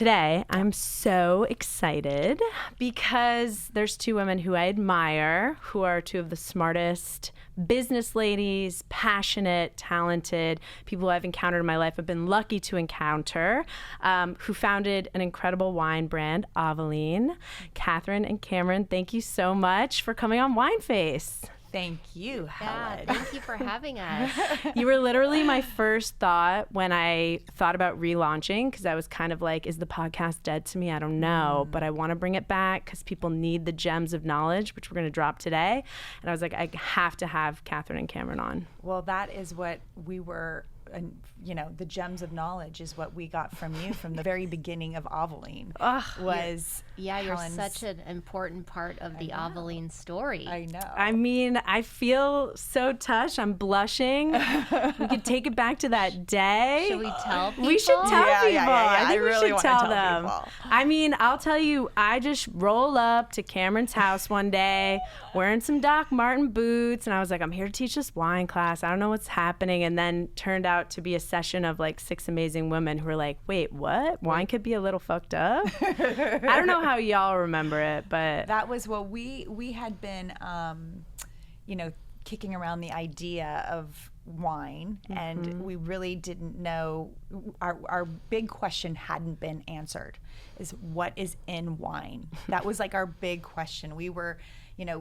today I'm so excited because there's two women who I admire, who are two of the smartest business ladies, passionate, talented people I've encountered in my life. I've been lucky to encounter, who founded an incredible wine brand, Avaline. Katherine and Cameron, thank you so much for coming on Wine Face. Thank you, Helen. Yeah, thank you for having us. You were literally my first thought when I thought about relaunching, because I was kind of like, is the podcast dead to me? I don't know, but I want to bring it back because people need the gems of knowledge, which we're going to drop today. And I was like, I have to have Katherine and Cameron on. Well, that is what we were, the gems of knowledge is what we got from you from the very beginning of Avaline. You're Helen's, such an important part of the Avaline story. I know. I mean, I feel so touched. I'm blushing. We could take it back to that day. Should we tell people? We should tell people. Yeah. I think really we should want tell to them. People. I mean, I'll tell you, I just roll up to Cameron's house one day wearing some Doc Marten boots, and I was like, I'm here to teach this wine class. I don't know what's happening. And then turned out to be a session of like 6 amazing women who were like, wait, what? Wine could be a little fucked up? I don't know how y'all remember it, but that was what we had been, kicking around the idea of wine, and we really didn't know. Our big question hadn't been answered: is what is in wine? That was like our big question. We were,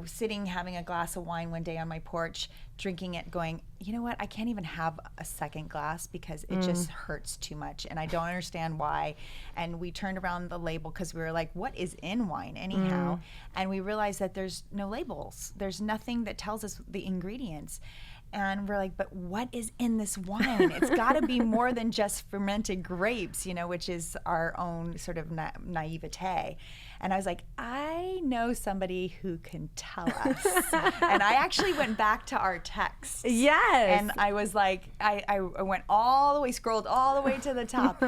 sitting having a glass of wine one day on my porch, drinking it, going, you know what? I can't even have a second glass because it just hurts too much, and I don't understand why. And we turned around the label because we were like, what is in wine anyhow? And we realized that there's no labels. There's nothing that tells us the ingredients. And we're like, but what is in this wine? It's got to be more than just fermented grapes, which is our own sort of naivete. And I was like, I know somebody who can tell us. And I actually went back to our texts. yes. And I was like, I went scrolled all the way to the top.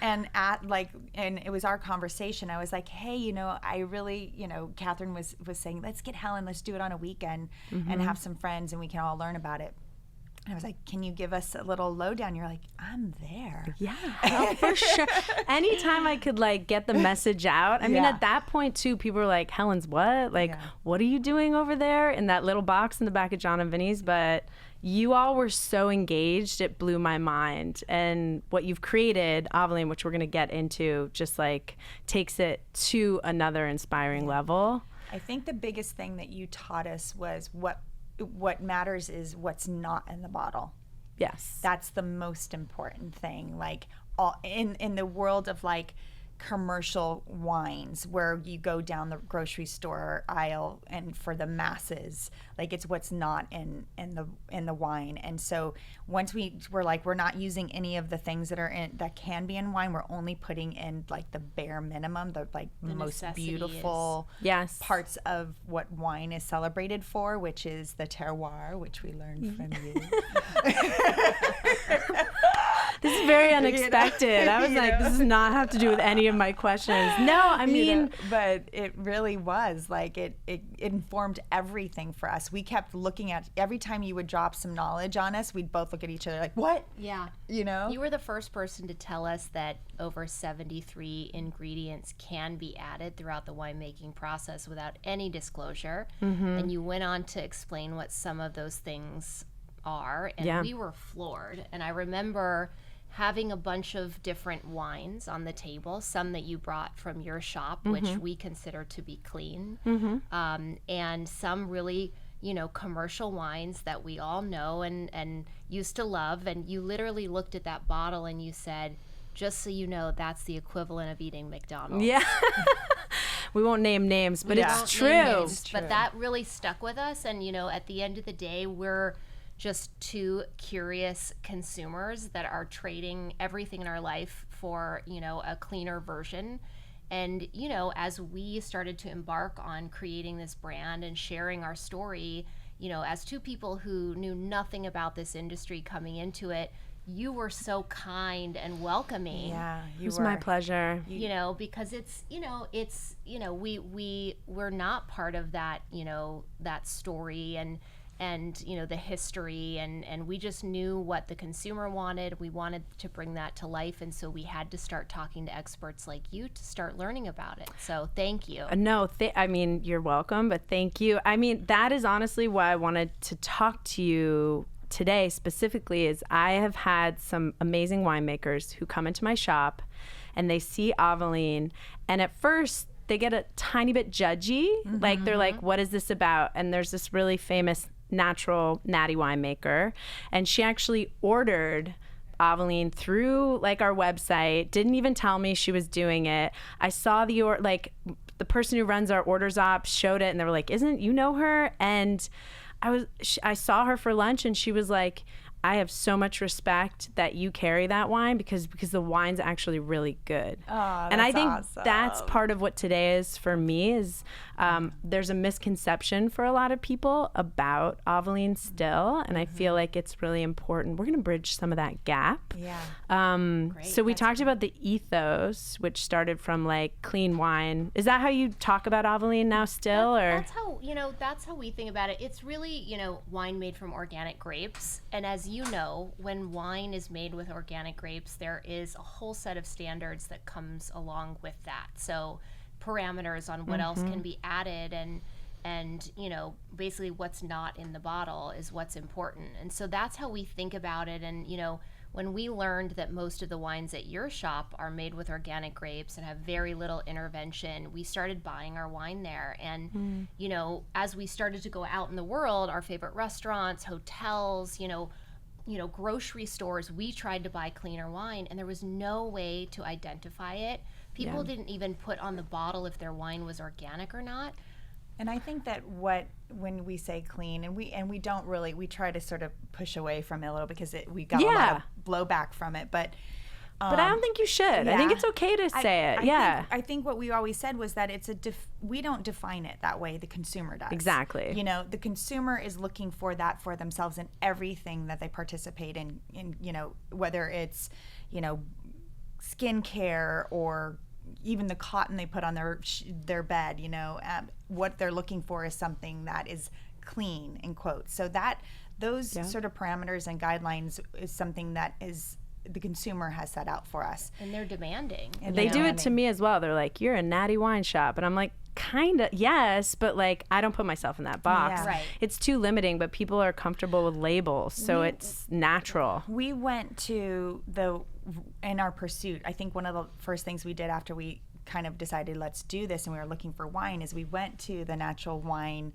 And it was our conversation. I was like, hey, I really, Katherine was saying, let's get Helen, let's do it on a weekend and have some friends and we can all learn about it. And I was like, can you give us a little lowdown? You're like, I'm there. Yeah, oh, for sure. Anytime I could get the message out. I mean, at that point too, people were like, Helen's what? What are you doing over there in that little box in the back of John and Vinny's? But you all were so engaged, it blew my mind. And what you've created, Avaline, which we're going to get into, just takes it to another inspiring level. I think the biggest thing that you taught us was what matters is what's not in the bottle. Yes. That's the most important thing. In the world of commercial wines, where you go down the grocery store aisle and for the masses, it's what's not in the wine. And so once we're not using any of the things that can be in wine, we're only putting in the bare minimum, the most beautiful parts of what wine is celebrated for, which is the terroir, which we learned from you. This is very unexpected. I was like, this does not have to do with any of my questions. No, I mean, but it really was it informed everything for us. We kept looking at every time you would drop some knowledge on us, we'd both look at each other like, what? Yeah. You were the first person to tell us that over 73 ingredients can be added throughout the winemaking process without any disclosure. And you went on to explain what some of those things are, and we were floored. And I remember having a bunch of different wines on the table, some that you brought from your shop, which we consider to be clean, and some really, commercial wines that we all know and used to love. And you literally looked at that bottle and you said, just so you know, that's the equivalent of eating McDonald's. Yeah. We won't name names, but it's true. Names, but that really stuck with us. And, at the end of the day, we're just two curious consumers that are trading everything in our life for, a cleaner version. And, as we started to embark on creating this brand and sharing our story, as two people who knew nothing about this industry coming into it, you were so kind and welcoming. Yeah, it was my pleasure. Because we're not part of that, that story. and the history, and we just knew what the consumer wanted. We wanted to bring that to life, and so we had to start talking to experts like you to start learning about it. So thank you. No, I mean, you're welcome, but thank you. I mean, that is honestly why I wanted to talk to you today specifically. Is I have had some amazing winemakers who come into my shop and they see Avaline, and at first they get a tiny bit judgy. Like they're like, what is this about? And there's this really famous natural natty winemaker, and she actually ordered Avaline through like our website, didn't even tell me she was doing it. I saw the person who runs our orders ops showed it, and they were like, isn't you know her? And I saw her for lunch, and she was like, I have so much respect that you carry that wine because the wine's actually really good. Oh, and I think awesome. that's part of what today is for me is there's a misconception for a lot of people about Avaline still, and I feel like it's really important. We're going to bridge some of that gap. Yeah. So we talked about the ethos, which started from like clean wine. Is that how you talk about Avaline now still? That's how we think about it. It's really, wine made from organic grapes. And as you know, when wine is made with organic grapes, there is a whole set of standards that comes along with that. So parameters on what else can be added, and basically what's not in the bottle is what's important. And so that's how we think about it. And when we learned that most of the wines at your shop are made with organic grapes and have very little intervention, we started buying our wine there. And as we started to go out in the world, our favorite restaurants, hotels, grocery stores, we tried to buy cleaner wine, and there was no way to identify it. People didn't even put on the bottle if their wine was organic or not. And I think that when we say clean, and we don't really, we try to sort of push away from it a little because we got a lot of blowback from it, but I don't think you should. I think it's okay to say it. I think what we always said was that we don't define it that way. The consumer does. Exactly. The consumer is looking for that for themselves in everything that they participate in whether it's, skincare or even the cotton they put on their bed, what they're looking for is something that is clean, in quotes. So those sort of parameters and guidelines is something that is the consumer has set out for us. And they're demanding. And they do it to me as well. They're like, you're a natty wine shop. And I'm like, kind of, yes, but like, I don't put myself in that box. Yeah. Right. It's too limiting, but people are comfortable with labels, so it's natural. We went to in our pursuit, I think one of the first things we did after we kind of decided let's do this and we were looking for wine is we went to the natural wine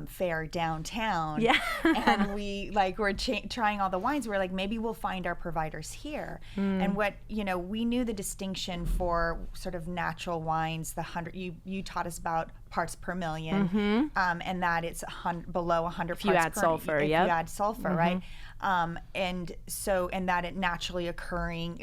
fair downtown. Yeah. And we were trying all the wines. We were like, maybe we'll find our providers here. And what, we knew the distinction for sort of natural wines, you taught us about parts per million, and that it's below 100 if you add sulfur, if you add sulfur, right? And that it's naturally occurring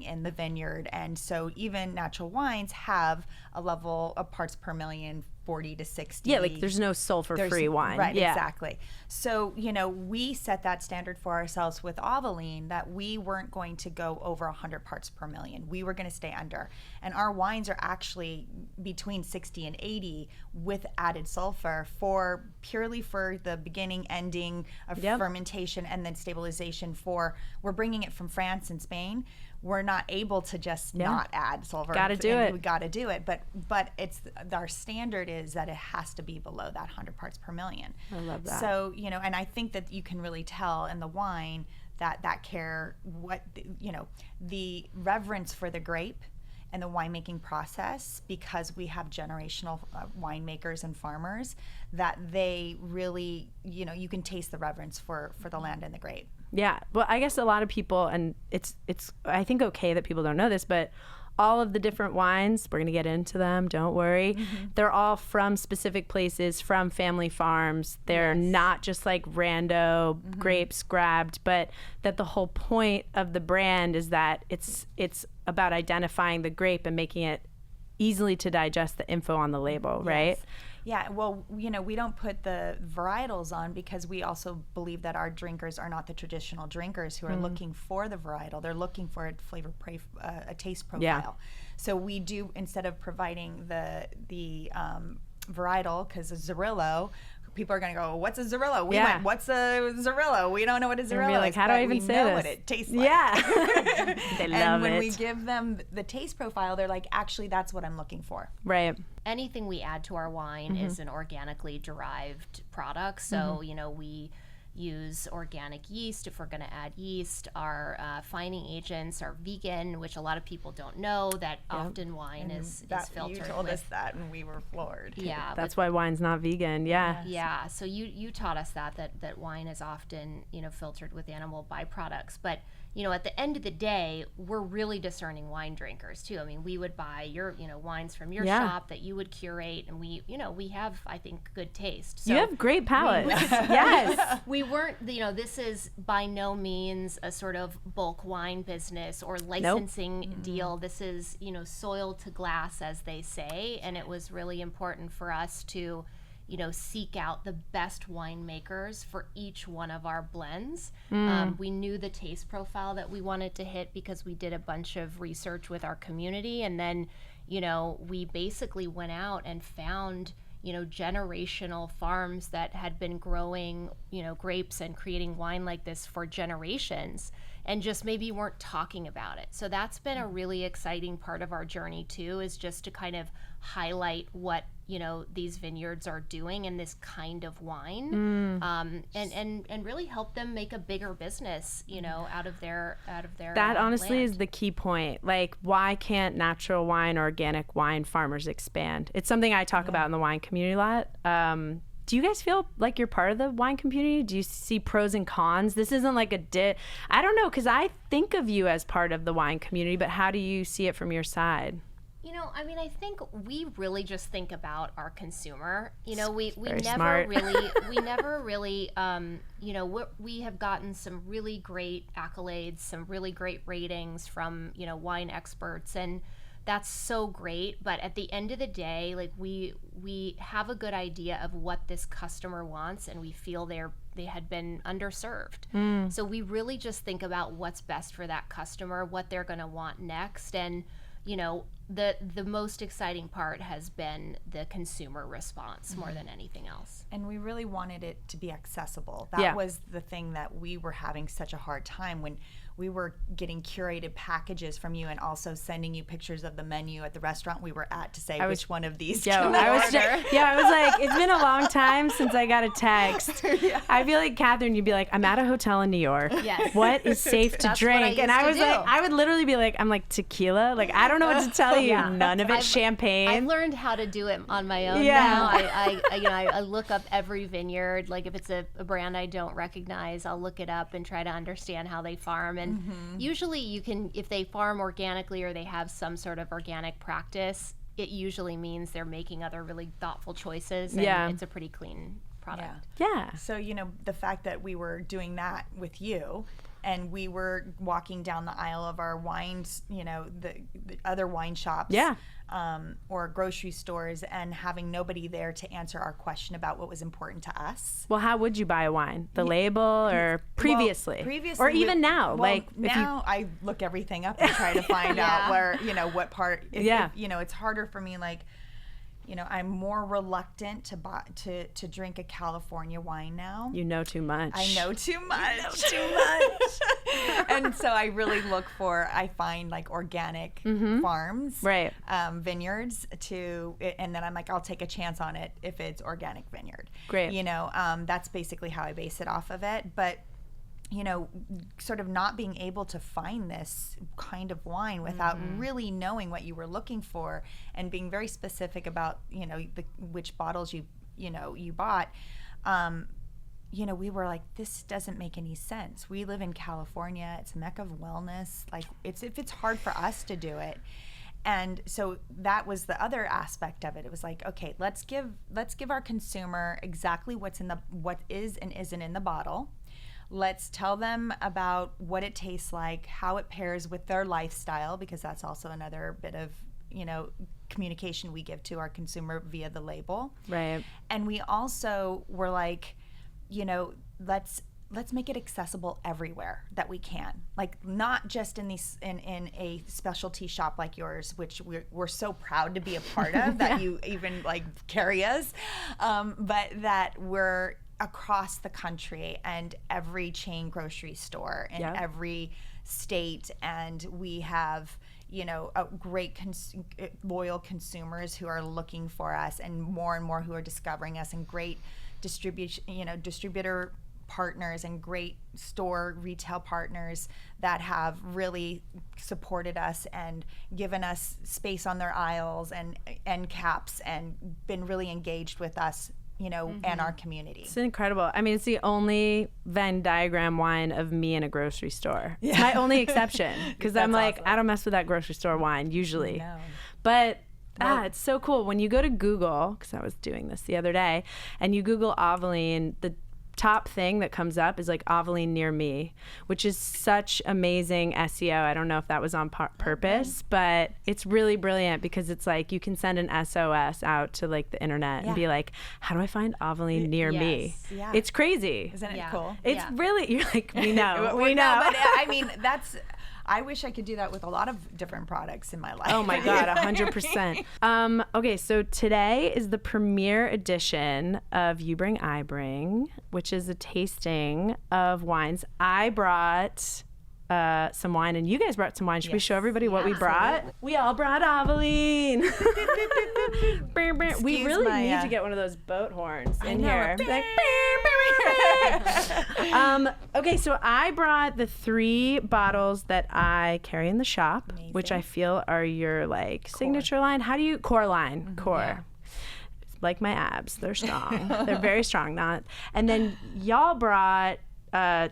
in the vineyard. And so even natural wines have a level of parts per million, 40 to 60. Yeah, like there's no sulfur-free wine. Right, yeah. Exactly. So, we set that standard for ourselves with Avaline that we weren't going to go over 100 parts per million. We were going to stay under. And our wines are actually between 60 and 80 with added sulfur purely for the beginning, ending of fermentation and then stabilization we're bringing it from France and Spain. We're not able to just not add sulfur. Got to do it. We got to do it. But it's our standard is that it has to be below that 100 parts per million. I love that. So, and I think that you can really tell in the wine that care, the reverence for the grape and the winemaking process, because we have generational winemakers and farmers, that they really, you can taste the reverence for the land and the grape. Yeah. Well, I guess a lot of people, and it's I think okay that people don't know this, but all of the different wines, we're going to get into them, don't worry. They're all from specific places, from family farms. They're not just like rando grapes grabbed, but that the whole point of the brand is that it's about identifying the grape and making it easily to digest the info on the label, right? Yeah, well, we don't put the varietals on because we also believe that our drinkers are not the traditional drinkers who are looking for the varietal. They're looking for a a taste profile. Yeah. So we do, instead of providing the varietal, because Zerillo, people are going to go, what's a Zorillo? We Yeah. went, what's a Zorillo? We don't know what a Zorillo is. like, how do I but even we say know this? what it tastes like. Yeah. They love And when it. we give them the taste profile, they're like, actually, that's what I'm looking for. Right. Anything we add to our wine is an organically derived product. So, you know, we use organic yeast if we're going to add yeast. Our fining agents are vegan, which a lot of people don't know that often wine is filtered. You told with, us that, and we were floored. Yeah. That's why wine's not vegan. Yeah. Yeah, so you taught us that wine is often, you know, filtered with animal byproducts. But, you know, at the end of the day, we're really discerning wine drinkers too. I mean, we would buy your, you know, wines from your shop that you would curate, and we, you know, we have, I think, good taste. So You have great palate. Yes. we weren't, you know, this is by no means a sort of bulk wine business or licensing deal. This is, you know, soil to glass, as they say. And it was really important for us to, you know, seek out the best winemakers for each one of our blends. We knew the taste profile that we wanted to hit because we did a bunch of research with our community. And then, you know, we basically went out and found, you know, generational farms that had been growing, you know, grapes and creating wine like this for generations, and just maybe weren't talking about it. So that's been a really exciting part of our journey too, is just to kind of highlight what, you know, these vineyards are doing in this kind of wine, and really help them make a bigger business, you know, out of their That honestly land. is the key point. Like, why can't natural wine, organic wine farmers expand? It's something I talk about in the wine community a lot. Do you guys feel like you're part of the wine community? Do you see pros and cons? This isn't like I don't know, because I think of you as part of the wine community, but how do you see it from your side? You know, I mean, I think we really just think about our consumer. You know, we Very never smart. really, you know, we have gotten some really great accolades, some really great ratings from, you know, wine experts, and that's so great. But at the end of the day, like we have a good idea of what this customer wants, and we feel they had been underserved. So we really just think about what's best for that customer, what they're going to want next, and you know, the most exciting part has been the consumer response more than anything else. And we really wanted it to be accessible. That was the thing that we were having such a hard time when we were getting curated packages from you and also sending you pictures of the menu at the restaurant we were at to say which one of these to order. I was like, it's been a long time since I got a text. I feel like, Catherine, you'd be like, I'm at a hotel in New York. Yes. What is safe to That's what I drink? And used I to was do. like, I would literally be like, I'm like, tequila? Like, I don't know what to tell you. None of it's champagne. I've learned how to do it on my own Yeah. now. I look up every vineyard. Like if it's a brand I don't recognize, I'll look it up and try to understand how they farm. And usually you can, if they farm organically or they have some sort of organic practice, it usually means they're making other really thoughtful choices, and it's a pretty clean product. Yeah. So, you know, the fact that we were doing that with you, and we were walking down the aisle of our wines, you know, the other wine shops, or grocery stores, and having nobody there to answer our question about what was important to us. Well, how would you buy a wine? The label, or previously? Well, previously, or even now? Well, like now I look everything up and try to find out where, you know, what part. If, you know, it's harder for me. Like, you know, I'm more reluctant to drink a California wine now. You know too much. I know too much. And so I really I find like organic farms, Right. Vineyards and then I'm like, I'll take a chance on it if it's organic vineyard. Great. You know, that's basically how I base it off of it. But you know, sort of not being able to find this kind of wine without really knowing what you were looking for and being very specific about, you know, which bottles you bought, you know, we were like, this doesn't make any sense. We live in California. It's a mecca of wellness. Like, it's hard for us to do it. And so that was the other aspect of it. It was like, okay, let's give our consumer exactly what is and isn't in the bottle. Let's tell them about what it tastes like, how it pairs with their lifestyle, because that's also another bit of, you know, communication we give to our consumer via the label. Right. And we also were like, you know, let's let's make it accessible everywhere that we can. Like not just in these in a specialty shop like yours, which we're so proud to be a part of, that you even like carry us, but that we're across the country and every chain grocery store in every state, and we have a great loyal consumers who are looking for us, and more who are discovering us, and great distributor partners and great store retail partners that have really supported us and given us space on their aisles and end caps and been really engaged with us, and our community. It's incredible. I mean, it's the only Venn diagram wine of me in a grocery store. It's my only exception, because I'm like, awesome. I don't mess with that grocery store wine usually. No. But it's so cool. When you go to Google, because I was doing this the other day, and you Google Avaline, the top thing that comes up is like Avaline near me, which is such amazing SEO. I don't know if that was on purpose, but it's really brilliant, because it's like you can send an SOS out to like the internet and be like, how do I find Avaline near me? Yeah. It's crazy. Isn't it cool? It's really, you're like, we know. we know. No, but I mean, I wish I could do that with a lot of different products in my life. Oh my God, 100%. Okay, so today is the premiere edition of You Bring, I Bring, which is a tasting of wines. I brought some wine, and you guys brought some wine. Should we show everybody what we brought? Absolutely. We all brought Avaline. We really need to get one of those boat horns in here. Like, okay, so I brought the 3 bottles that I carry in the shop, which I feel are your like signature line. How do you core line? Core. Yeah. Like my abs, they're strong. They're very strong. And then y'all brought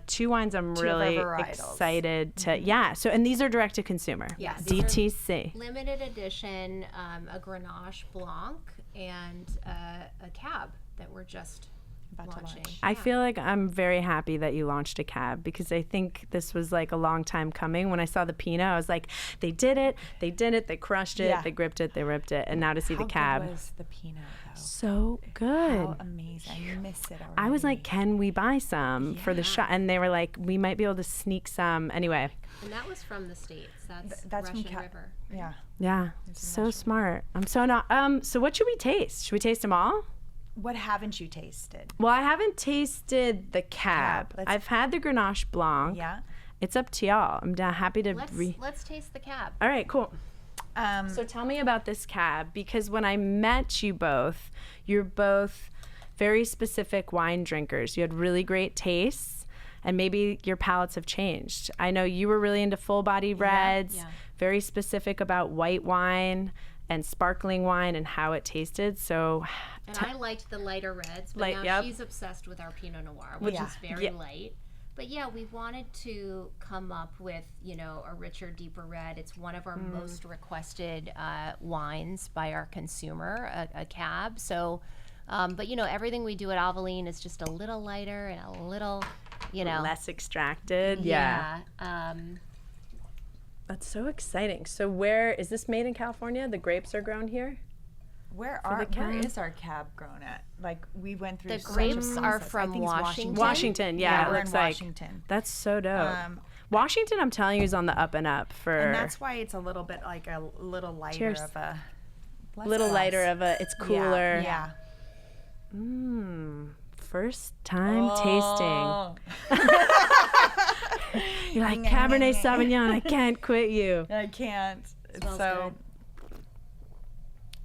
2 wines I'm really excited to. So, and these are direct to consumer. Yes. DTC. Limited edition, a Grenache Blanc and a Cab that we're just launching. I feel like I'm very happy that you launched a Cab, because I think this was like a long time coming. When I saw the Pinot, I was like, they did it, they crushed it, they gripped it, they ripped it, and now to see the Cab. How good was the Pinot though? So good. How amazing. I miss it already. I was like, can we buy some for the shot? And they were like, we might be able to sneak some. Anyway. And that was from the States. That's Russian from River. Yeah. Yeah. So smart. I'm so not. So what should we taste? Should we taste them all? What haven't you tasted? Well, I haven't tasted the Cab. I've had the Grenache Blanc. Yeah. It's up to y'all. I'm happy to. Let's taste the Cab. All right, cool. So tell me about this Cab, because when I met you both, you're both very specific wine drinkers. You had really great tastes, and maybe your palates have changed. I know you were really into full-body reds, very specific about white wine and sparkling wine and how it tasted. So, and I liked the lighter reds, but now she's obsessed with our Pinot Noir, which is very light. But yeah, we wanted to come up with, a richer, deeper red. It's one of our most requested wines by our consumer, a Cab. So, but everything we do at Avaline is just a little lighter and a little, less extracted. Yeah. That's so exciting. So where is this made in California? The grapes are grown here? Where is our Cab grown at? Like, we went through the grapes are from Washington. Washington, yeah, we're it looks in Washington. Like. That's so dope. Washington, I'm telling you, is on the up and up and that's why it's a little bit like a little lighter Cheers. of a. It's cooler. Yeah. First time tasting. You're like, Cabernet Sauvignon, I can't quit you. I can't. It's so.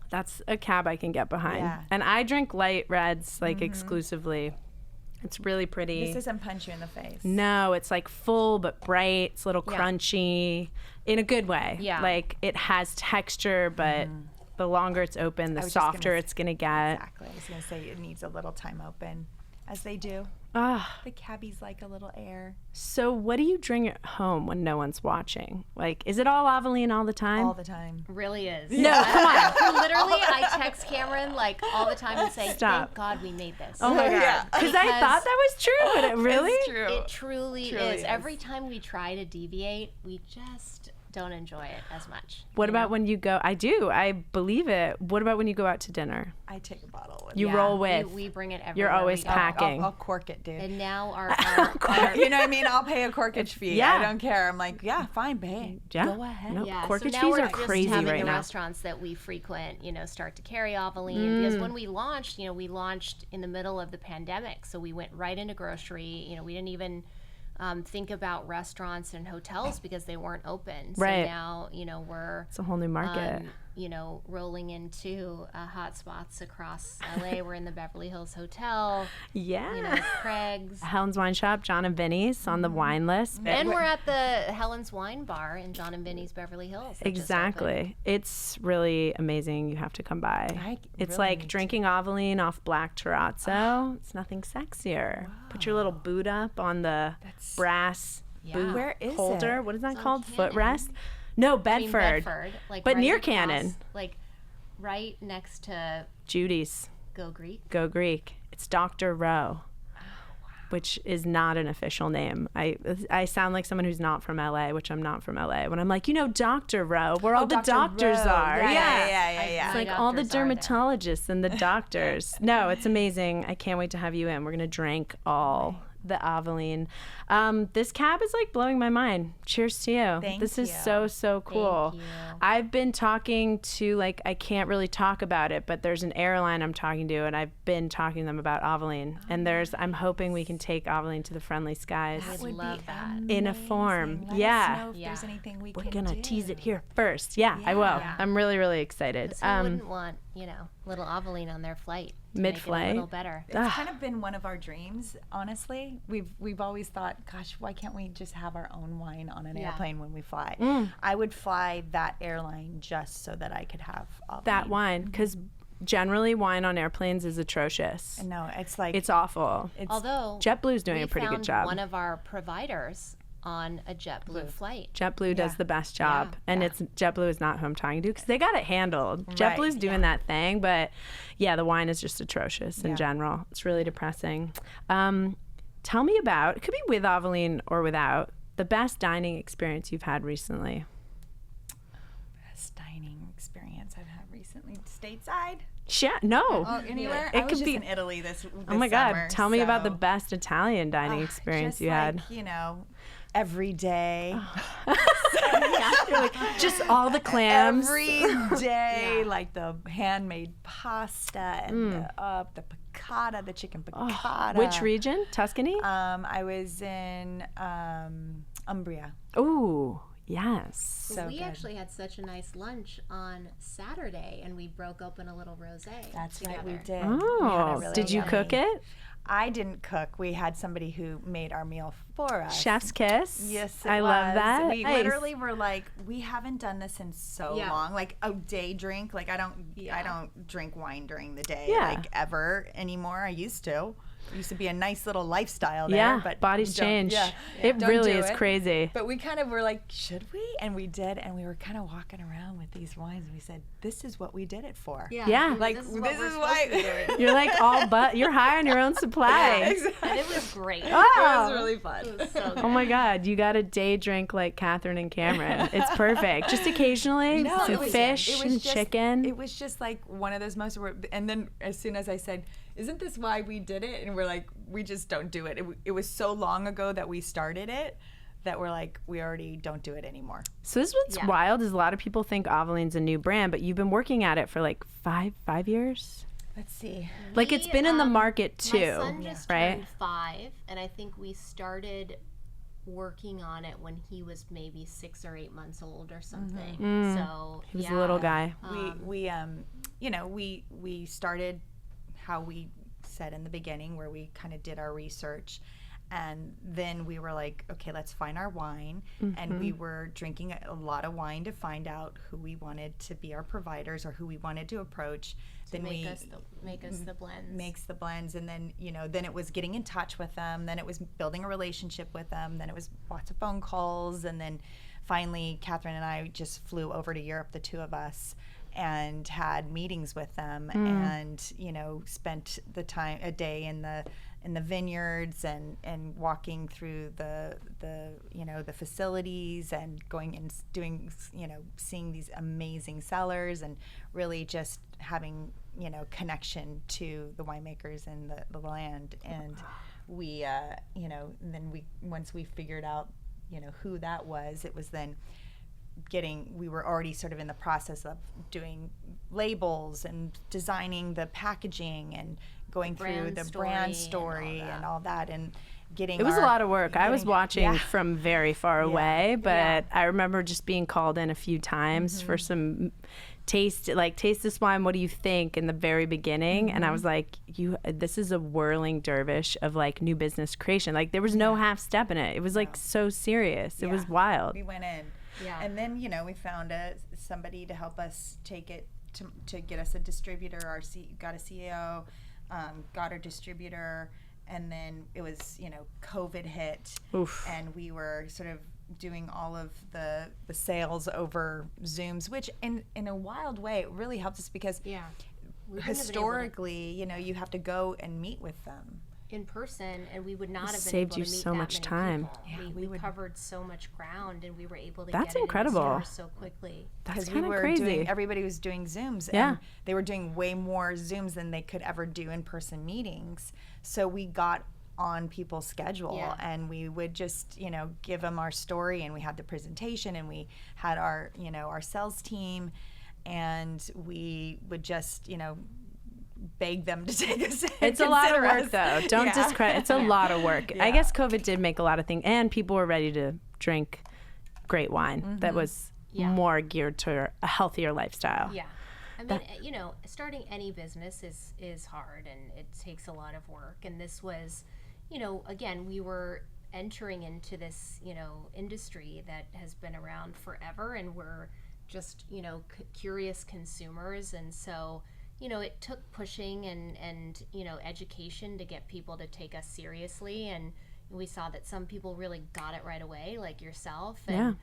That's a Cab I can get behind. Yeah. And I drink light reds, like exclusively. It's really pretty. This doesn't punch you in the face. No, it's like full but bright. It's a little crunchy in a good way. Yeah. Like it has texture, but the longer it's open, the softer it's going to get. Exactly. I was going to say it needs a little time open, as they do. The Cabbies like a little air. So what do you drink at home when no one's watching? Like, is it all Avaline all the time? All the time. Really is. No, come on. Literally, I text Cameron like all the time and say, thank God we made this. Oh my God. Because I thought that was true, but it really? It truly is. Every time we try to deviate, we just don't enjoy it as much. What about when you go? I do. I believe it. What about when you go out to dinner? I take a bottle with You me. roll with. We bring it everywhere. You're always we go. packing. I'll cork it, dude. And now our You know what I mean? I'll pay a corkage fee. Yeah. I don't care. I'm like, yeah, fine, babe. Yeah. Go ahead. No, yeah, corkage so now fees we're are just crazy having right the now. restaurants that we frequent, start to carry Avaline because when we launched, we launched in the middle of the pandemic, so we went right into grocery. We didn't even think about restaurants and hotels because they weren't open. So Right. now, we're It's a whole new market. rolling into hot spots across LA. We're in the Beverly Hills Hotel. Yeah. Craig's. Helen's Wine Shop, John and Vinny's on the wine list. And we're at the Helen's Wine Bar in John and Vinny's Beverly Hills. that just opened. Exactly. It's really amazing. You have to come by. It's really like need drinking Avaline off black terrazzo. It's nothing sexier. Put your little boot up on the brass boot Where is holder. it? What is that It's on called? Cannon. Footrest? No, I mean, Bedford. like But right near across, Cannon. like right next to Judy's. Go Greek. Go Greek. It's Dr. Rowe, which is not an official name. I sound like someone who's not from LA, which I'm not from LA. When I'm like, Dr. Rowe, where all the Dr. doctors Rowe. are. Yeah. It's My like all the doctors are there. dermatologists and the doctors. No, it's amazing. I can't wait to have you in. We're going to drink all the Avaline. This cab is like blowing my mind. Cheers to you. Thank this is you. so cool. Thank you. I've been talking to, I can't really talk about it, but there's an airline I'm talking to, and I've been talking to them about Avaline. And I'm hoping we can take Avaline to the friendly skies. Would Would love be that. In a form. Let Yeah. us know if Yeah. there's anything we We're can going to do. tease it here first. Yeah, I will. Yeah. I'm really, really excited. Who wouldn't want, little Avaline on their flight? To Mid-flight? Make it a little better. It's kind of been one of our dreams, honestly. We've always thought, gosh, why can't we just have our own wine on an Yeah. airplane when we fly? I would fly that airline just so that I could have Avaline. That wine, because generally wine on airplanes is atrocious. No, it's like It's awful. Although JetBlue's doing we a pretty good found job. one of our providers on a JetBlue flight. JetBlue does Yeah. the best job, and it's JetBlue is not who I'm talking to because they got it handled. Right, JetBlue's doing that thing, but yeah, the wine is just atrocious in general. It's really depressing. Tell me about, it could be with Avaline or without, the best dining experience you've had recently. best dining experience I've had recently. Stateside? No. Oh, anywhere? It I was could just be. in Italy this Oh my summer, God! Tell me about the so- best Italian dining experience just you had. Every day. You're like, just all the clams. Every day, like the handmade pasta and the piccata, the chicken piccata. Which region? Tuscany? I was in Umbria. Ooh, yes. So we good. actually had such a nice lunch on Saturday, and we broke open a little rosé. That's together. right, we did. Oh, We had a really did you yummy- cook it? I didn't cook. We had somebody who made our meal for us. Chef's kiss. Yes, I love that. We Nice. literally were like, we haven't done this in so Yeah. long. Like a day drink. Like I don't drink wine during the day Yeah. like ever anymore. I used to. It used to be a nice little lifestyle there. Yeah, But bodies don't- change. Yeah, It don't really do is it. crazy. But we kind of were like, should we? And we did. And we were kind of walking around with these wines. And we said, this is what we did it for. Yeah. Like this is, what this we're is supposed to be why. doing. You're like you're high on your own supply. And it was great. It Oh. was really fun. It was so good. Oh my God, you got a day drink like Katherine and Cameron. It's perfect. Just occasionally, No, some it was- fish it was and just- chicken. It was just like one of those moments where, and then as soon as I said, isn't this why we did it? And we're like, we just don't do it. It was so long ago that we started it that we're like, we already don't do it anymore. So this is what's Yeah. wild is a lot of people think Avaline's a new brand, but you've been working at it for like five years? Let's see. Like it's been in the market too, My son just right? turned 5, and I think we started working on it when he was maybe 6 or 8 months old or something. So He was a little guy. We started how we said in the beginning, where we kind of did our research, and then we were like, okay, let's find our wine. And we were drinking a lot of wine to find out who we wanted to be our providers or who we wanted to approach. Then make we us the blends. makes the blends, and then then it was getting in touch with them, then it was building a relationship with them, then it was lots of phone calls, and then finally Katherine and I just flew over to Europe, the two of us, and had meetings with them and, you know, spent a day in the vineyards and walking through the you know, the facilities and going and doing, you know, seeing these amazing cellars and really just having, you know, connection to the winemakers and the land. And we, you know, and then once we figured out, you know, who that was, it was then we were already sort of in the process of doing labels and designing the packaging and going through the brand story and all that and getting it was a lot of work. I was watching from very far away, but I remember just being called in a few times for some taste this wine, what do you think, in the very beginning. And I was like, this is a whirling dervish of like new business creation. Like there was no half step in it. It was like so serious. It was wild. We went in. Yeah. And then, you know, we found somebody to help us take it to get us a distributor. Got a CEO, got our distributor, and then it was, you know, COVID hit. Oof. And we were sort of doing all of the sales over Zooms, which in a wild way, it really helped us because historically, you know, you have to go and meet with them in person, and we would not have been saved able you to meet so that much many time. people. Yeah, we covered so much ground, and we were able to That's get incredible. it in the store so quickly. That's kind of crazy. Everybody was doing Zooms, and they were doing way more Zooms than they could ever do in-person meetings. So we got on people's schedule, and we would just, you know, give them our story, and we had the presentation, and we had our, you know, our sales team, and we would just, you know, beg them to take us in. It's a lot of work, though. Don't discredit. It's a lot of work. I guess COVID did make a lot of things, and people were ready to drink great wine that was more geared to a healthier lifestyle. Yeah. I mean, you know, starting any business is hard, and it takes a lot of work. And this was, you know, again, we were entering into this, you know, industry that has been around forever, and we're just, you know, curious consumers. And so, you know, it took pushing and you know, education to get people to take us seriously. And we saw that some people really got it right away, like yourself. And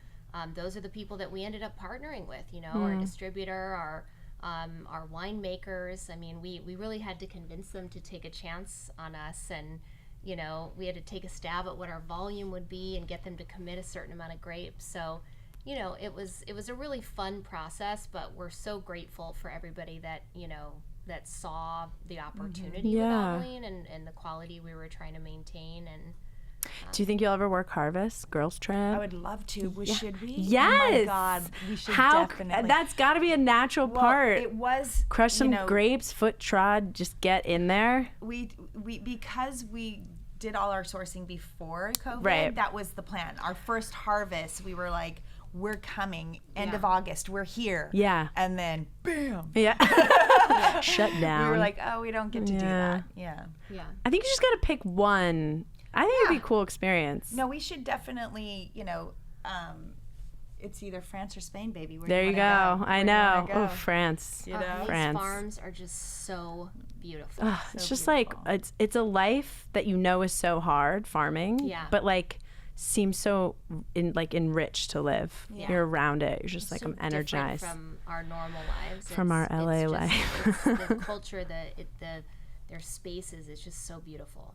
those are the people that we ended up partnering with, you know, our distributor, our winemakers. I mean, we really had to convince them to take a chance on us, and, you know, we had to take a stab at what our volume would be and get them to commit a certain amount of grapes. So, you know, it was a really fun process, but we're so grateful for everybody that, you know, that saw the opportunity with Avaline and the quality we were trying to maintain. And do you think you'll ever work harvest, girls trip? I would love to. Should we? Yes. Oh my God, we should definitely. That's got to be a natural part. It was crush some grapes, foot trod, just get in there. We because we did all our sourcing before COVID. Right. That was the plan. Our first harvest, we were like, we're coming end of August. We're here. Yeah. And then, bam. Yeah. Shut down. We were like, oh, we don't get to do that. Yeah. Yeah. I think you just got to pick one. I think it'd be a cool experience. No, we should definitely, you know, it's either France or Spain, baby. There you go. I know. Oh, France. You know? France. These farms are just so beautiful. It's just like, it's a life that you know is so hard, farming. Yeah. But like, seems so enriched to live. Yeah. You're around it. You're just it's like, so I'm energized. From our normal lives. From our LA life. The culture, their spaces is just so beautiful.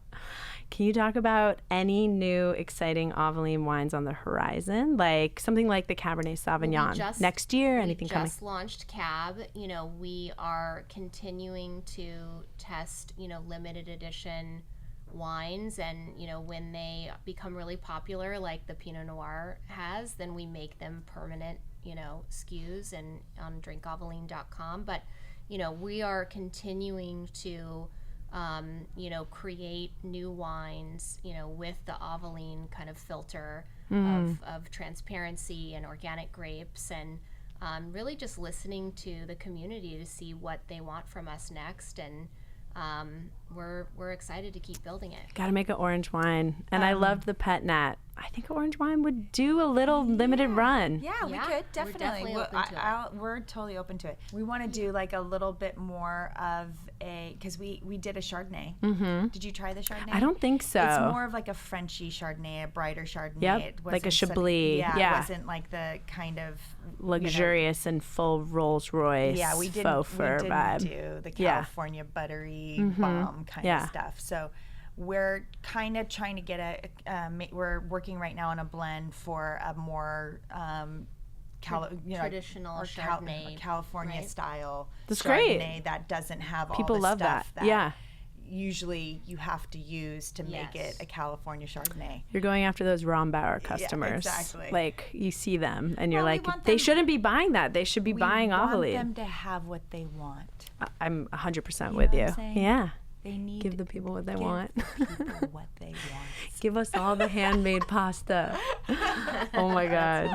Can you talk about any new exciting Avaline wines on the horizon? Like something like the Cabernet Sauvignon next year? Anything coming? We just launched Cab. You know, we are continuing to test, you know, limited edition wines, and, you know, when they become really popular, like the Pinot Noir has, then we make them permanent, you know, SKUs and on drinkavaline.com. But, you know, we are continuing to you know, create new wines, you know, with the Avaline kind of filter of transparency and organic grapes, and really just listening to the community to see what they want from us next. And we're excited to keep building it. Got to make an orange wine. And I loved the pet nat. I think orange wine would do a little limited run. Yeah, we Yeah, could we're definitely. definitely open to it. We're totally open to it. We want to do like a little bit more of because we did a Chardonnay. Mm-hmm. Did you try the Chardonnay? I don't think so. It's more of like a Frenchy Chardonnay, a brighter Chardonnay. Yep, It like a wasn't Chablis. it wasn't like the kind of Luxurious and full Rolls Royce we didn't faux fur vibe. do the California buttery bomb kind Yeah. of stuff. So we're kind of trying to get we're working right now on a blend for a more traditional or Chardonnay, California right? style That's Chardonnay great. that doesn't have all People the love stuff that. Yeah. usually you have to use to make Yes. it a California Chardonnay. You're going after those Rombauer customers. exactly. Like you see them and you're Well, we like, want they them- shouldn't be buying that. They should be buying We want Avaline. them to have what they want. I'm 100% You with know you. what I'm saying? Yeah. They need Give the people what they give want. people what they want. Give us all the handmade pasta. Oh my God.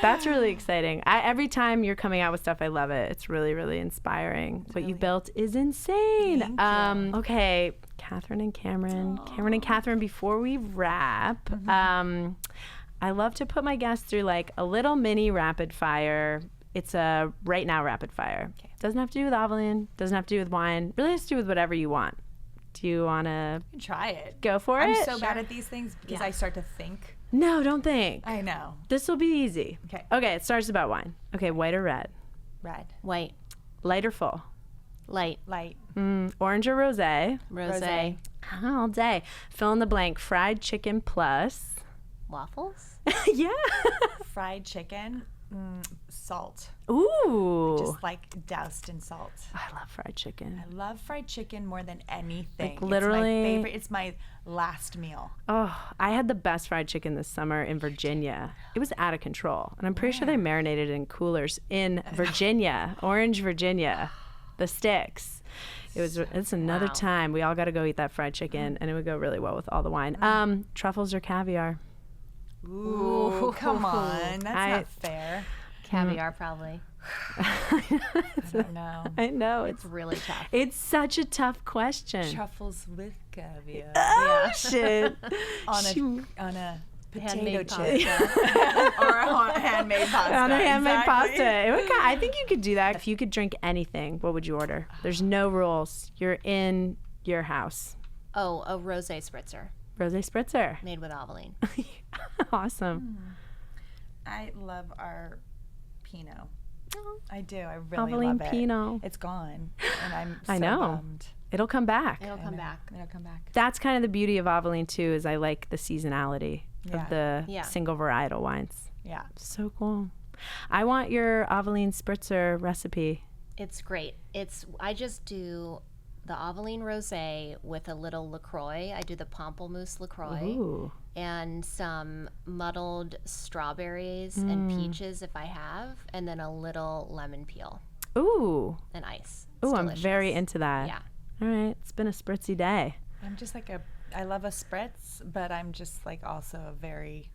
That's really exciting. Every time you're coming out with stuff, I love it. It's really, really inspiring. What you built is insane. Thank you. Okay, Catherine and Cameron. Cameron and Catherine, before we wrap, I love to put my guests through like a little mini rapid fire. It's a right now rapid fire. Okay. Doesn't have to do with Avaline. Doesn't have to do with wine. Really has to do with whatever you want. Do you want to You can try it. go for I'm it? so bad at these things because I start to think. No, don't think. I know. This will be easy. Okay. Okay, it starts about wine. Okay, white or red? Red, White, Light or full? light, light, Orange or rosé? rosé, All day. Fill in the blank. Fried chicken plus. waffles. Yeah. fried chicken, salt. Ooh. Just like doused in salt. I love fried chicken. I love fried chicken more than anything. Like, literally- It's my favorite. It's my last meal. Oh, I had the best fried chicken this summer in Virginia. It was out of control. And I'm pretty sure they marinated in coolers in Virginia, Orange, Virginia, the sticks. It's another Wow. time. We all got to go eat that fried chicken, and it would go really well with all the wine. Truffles or caviar? Ooh, come on. That's not fair. Caviar, probably. I don't know. I know. It's really tough. It's such a tough question. Truffles with caviar. Oh, shit. on a potato Handmade chip or a handmade pasta. On a handmade exactly. pasta. I think you could do that. If you could drink anything, what would you order? There's no rules. You're in your house. Oh, a rosé spritzer Rosé spritzer. made with Avaline. Awesome. I love our Pinot. I do. I really Avaline love it. Pinot. It's gone, and I'm so I know. bummed. It'll come back. It'll come back. It'll come back. That's kind of the beauty of Avaline too, is I like the seasonality of the Yeah. single varietal wines. Yeah. So cool. I want your Avaline spritzer recipe. It's great. I just do the Avaline rosé with a little LaCroix. I do the Pamplemousse LaCroix Ooh. and some muddled strawberries and peaches if I have, and then a little lemon peel Ooh. and ice. It's Ooh, I'm delicious. very into that. Yeah. All right. It's been a spritzy day. I'm just like I love a spritz, but I'm just like also a very.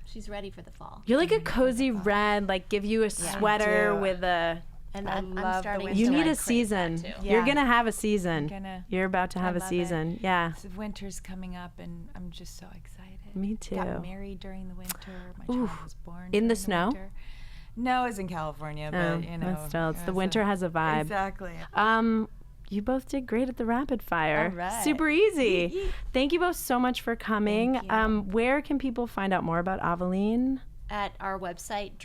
She's ready for the fall. You're like a cozy red, like give you a sweater do. with a. And I I'm love the starting winter. You to need like a crave that season. too. Yeah. You're gonna have a season. Gonna- You're about to have a love it. season. Yeah. Winter's coming up, and I'm just so excited. Me too. Got married during the winter. My child was born In during the snow? winter. No, it's in California, but you know. but still, it's it the was winter has a vibe. Exactly. You both did great at the rapid fire. All right. Super easy. Thank you both so much for coming. Thank you. Where can people find out more about Avaline? At our website,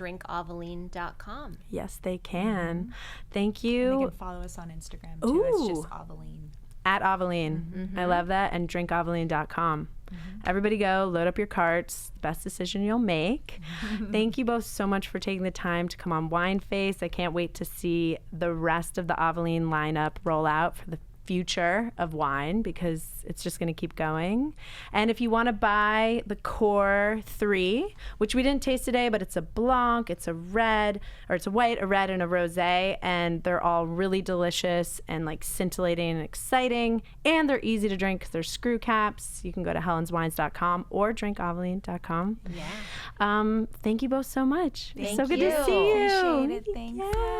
drinkavaline.com. Yes, they can. Thank You you. can follow us on Instagram too. It's just Ooh. Avaline. At Avaline. I love that. And drinkavaline.com. Everybody go, load up your carts. Best decision you'll make. Thank you both so much for taking the time to come on Wine Face. I can't wait to see the rest of the Avaline lineup roll out for the future of wine, because it's just going to keep going. And if you want to buy the core 3, which we didn't taste today, but it's a blanc, it's a red, or it's a white, a red, and a rosé, and they're all really delicious and like scintillating and exciting, and they're easy to drink because they're screw caps. You can go to helenswines.com or drinkavaline.com. Yeah. Thank you both so much. Thank so good to you. see you. Appreciate it. Thanks. Yeah.